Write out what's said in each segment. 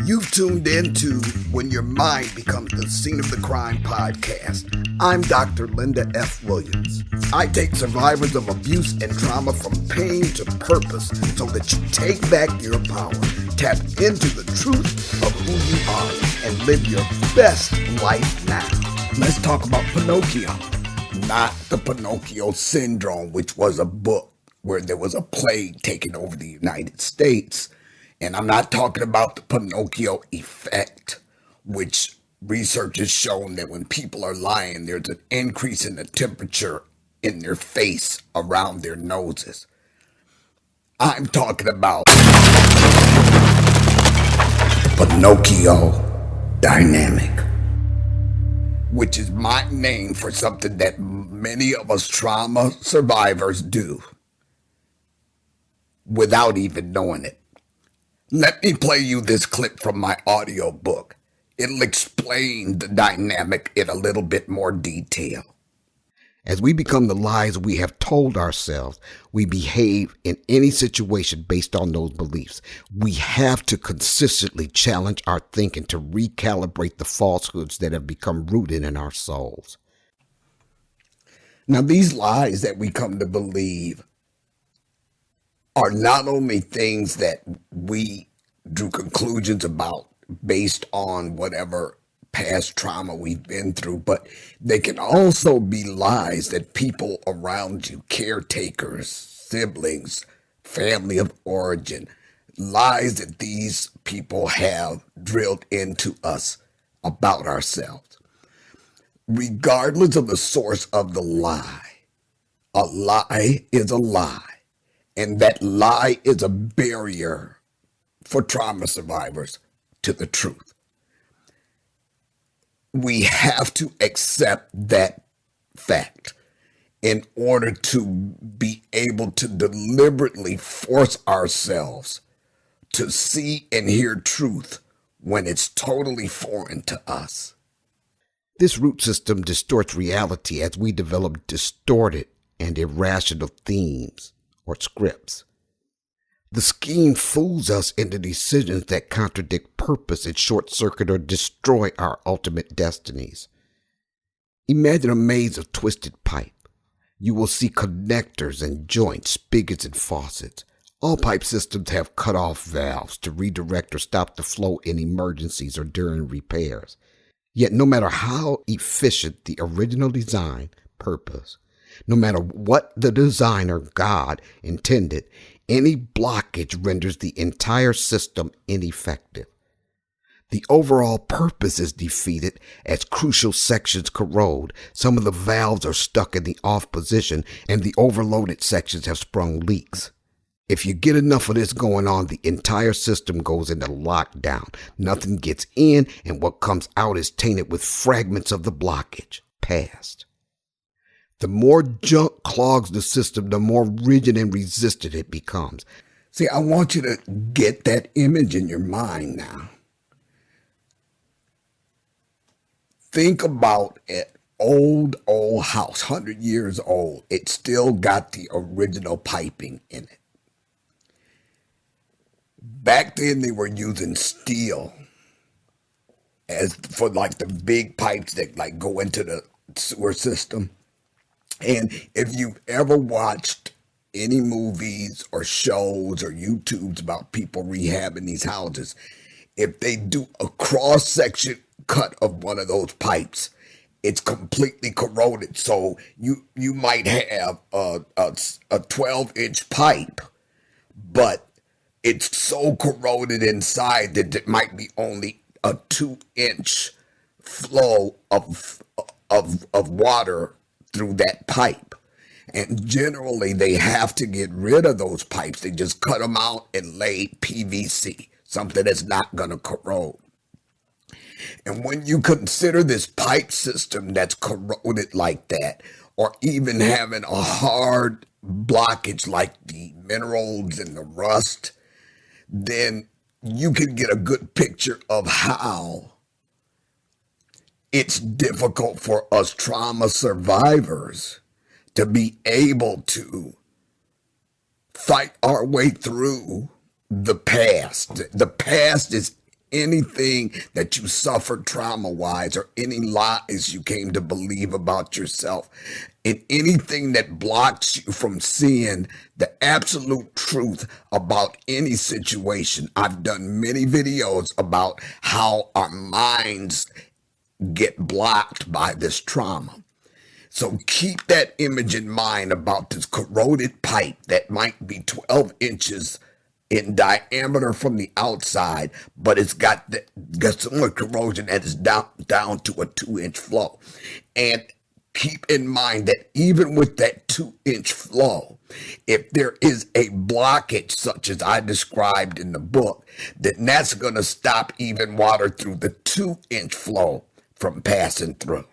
You've tuned in to When Your Mind Becomes the Scene of the Crime podcast. I'm Dr. Linda F. Williams. I take survivors of abuse and trauma from pain to purpose so that you take back your power, tap into the truth of who you are, and live your best life now. Let's talk about Pinocchio, not the Pinocchio Syndrome, which was a book where there was a plague taking over the United States. And I'm not talking about the Pinocchio Effect, which research has shown that when people are lying, there's an increase in the temperature in their face around their noses. I'm talking about Pinocchio Dynamic, which is my name for something that many of us trauma survivors do without even knowing it. Let me play you this clip from my audio book. It'll explain the dynamic in a little bit more detail. As we become the lies we have told ourselves, we behave in any situation based on those beliefs. We have to consistently challenge our thinking to recalibrate the falsehoods that have become rooted in our souls. Now, these lies that we come to believe are not only things that we drew conclusions about based on whatever past trauma we've been through, but they can also be lies that people around you, caretakers, siblings, family of origin, lies that these people have drilled into us about ourselves. Regardless of the source of the lie, a lie is a lie. And that lie is a barrier for trauma survivors to the truth. We have to accept that fact in order to be able to deliberately force ourselves to see and hear truth when it's totally foreign to us. This root system distorts reality as we develop distorted and irrational themes or scripts. The scheme fools us into decisions that contradict purpose and short-circuit or destroy our ultimate destinies. Imagine a maze of twisted pipe. You will see connectors and joints, spigots and faucets. All pipe systems have cut-off valves to redirect or stop the flow in emergencies or during repairs. Yet no matter how efficient the original design, purpose, no matter what the designer, God, intended, any blockage renders the entire system ineffective. The overall purpose is defeated as crucial sections corrode. Some of the valves are stuck in the off position, and the overloaded sections have sprung leaks. If you get enough of this going on, the entire system goes into lockdown. Nothing gets in, and what comes out is tainted with fragments of the blockage, past. The more junk clogs the system, the more rigid and resistant it becomes. See, I want you to get that image in your mind now. Think about an old house, 100 years old. It still got the original piping in it. Back then, they were using steel as for like the big pipes that like go into the sewer system. And if you've ever watched any movies or shows or YouTubes about people rehabbing these houses, if they do a cross-section cut of one of those pipes, it's completely corroded. So you might have a 12-inch pipe, but it's so corroded inside that it might be only a 2-inch flow of water through that pipe. And generally they have to get rid of those pipes. They just cut them out and lay PVC, something that's not going to corrode. And when you consider this pipe system that's corroded like that, or even having a hard blockage like the minerals and the rust, then you can get a good picture of how it's difficult for us trauma survivors to be able to fight our way through the past. The past is anything that you suffered trauma-wise or any lies you came to believe about yourself, and anything that blocks you from seeing the absolute truth about any situation. I've done many videos about how our minds get blocked by this trauma. So keep that image in mind about this corroded pipe that might be 12 inches in diameter from the outside, but it's got so much corrosion that it's down to a 2-inch flow. And keep in mind that even with that 2-inch flow, if there is a blockage such as I described in the book, then that's going to stop even water through the 2-inch flow from passing through.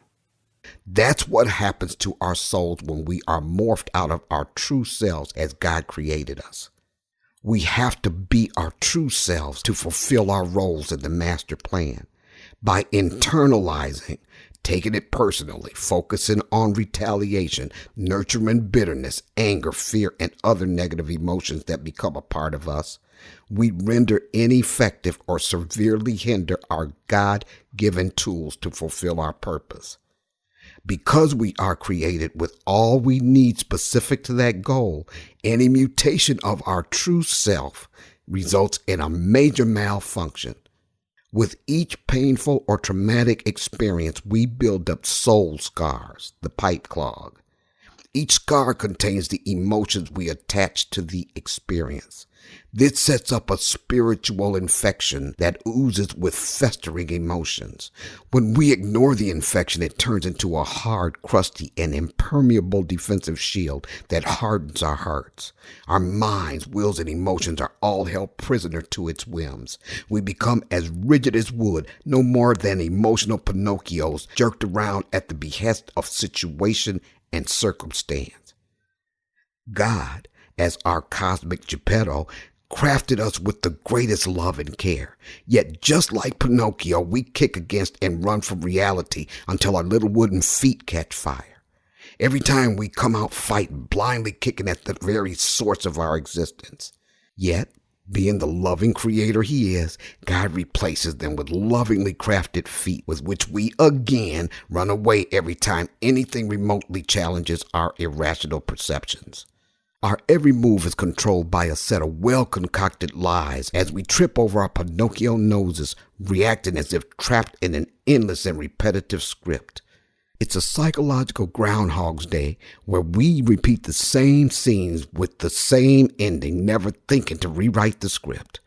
That's what happens to our souls when we are morphed out of our true selves as God created us. We have to be our true selves to fulfill our roles in the master plan. By internalizing, taking it personally, focusing on retaliation, nurturing bitterness, anger, fear, and other negative emotions that become a part of us, we render ineffective or severely hinder our God-given tools to fulfill our purpose. Because we are created with all we need specific to that goal, any mutation of our true self results in a major malfunction. With each painful or traumatic experience, we build up soul scars, the pipe clog. Each scar contains the emotions we attach to the experience. This sets up a spiritual infection that oozes with festering emotions. When we ignore the infection, it turns into a hard, crusty, and impermeable defensive shield that hardens our hearts. Our minds, wills, and emotions are all held prisoner to its whims. We become as rigid as wood, no more than emotional Pinocchios jerked around at the behest of situation and circumstance. God, as our cosmic Geppetto, crafted us with the greatest love and care. Yet just like Pinocchio, we kick against and run from reality until our little wooden feet catch fire. Every time we come out fighting, blindly kicking at the very source of our existence. Yet, being the loving creator he is, God replaces them with lovingly crafted feet with which we again run away every time anything remotely challenges our irrational perceptions. Our every move is controlled by a set of well-concocted lies as we trip over our Pinocchio noses, reacting as if trapped in an endless and repetitive script. It's a psychological Groundhog's Day where we repeat the same scenes with the same ending, never thinking to rewrite the script.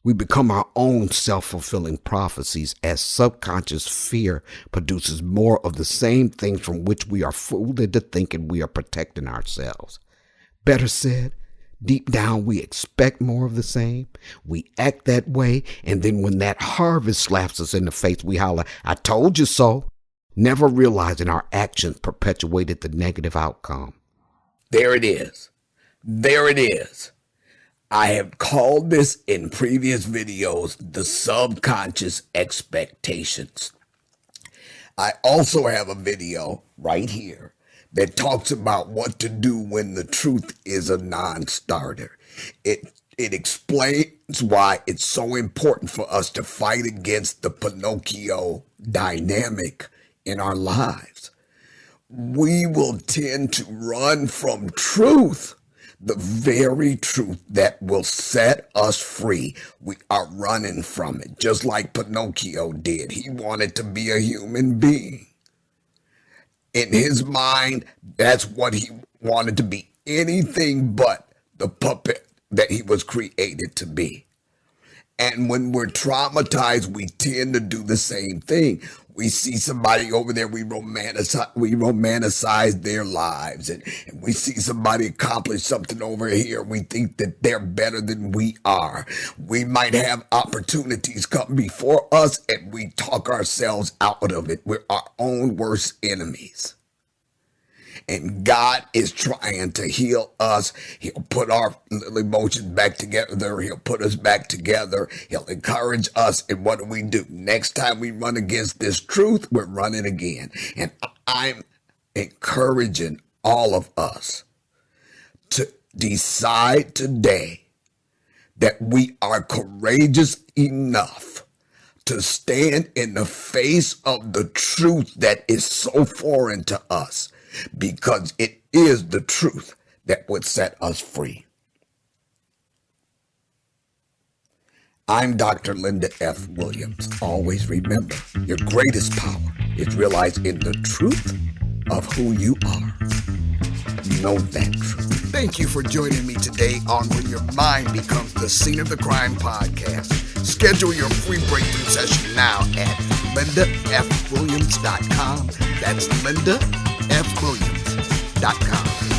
We become our own self-fulfilling prophecies as subconscious fear produces more of the same things from which we are fooled into thinking we are protecting ourselves. Better said, deep down we expect more of the same. We act that way, and then when that harvest slaps us in the face, we holler, "I told you so," never realizing our actions perpetuated the negative outcome. There it is. There it is. I have called this in previous videos the subconscious expectations. I also have a video right here that talks about what to do when the truth is a non-starter. It explains why it's so important for us to fight against the Pinocchio dynamic in our lives. We will tend to run from truth, the very truth that will set us free. We are running from it, just like Pinocchio did. He wanted to be a human being. In his mind, that's what he wanted to be, anything but the puppet that he was created to be. And when we're traumatized, we tend to do the same thing. We see somebody over there, we romanticize their lives, and we see somebody accomplish something over here. We think that they're better than we are. We might have opportunities come before us, and we talk ourselves out of it. We're our own worst enemies. And God is trying to heal us. He'll put our little emotions back together. He'll put us back together. He'll encourage us. And what do? Next time we run against this truth, we're running again. And I'm encouraging all of us to decide today that we are courageous enough to stand in the face of the truth that is so foreign to us, because it is the truth that would set us free. I'm Dr. Linda F. Williams. Always remember, your greatest power is realized in the truth of who you are. Know that truth. Thank you for joining me today on When Your Mind Becomes the Scene of the Crime podcast. Schedule your free breakthrough session now at lindafwilliams.com. That's lindafwilliams.com.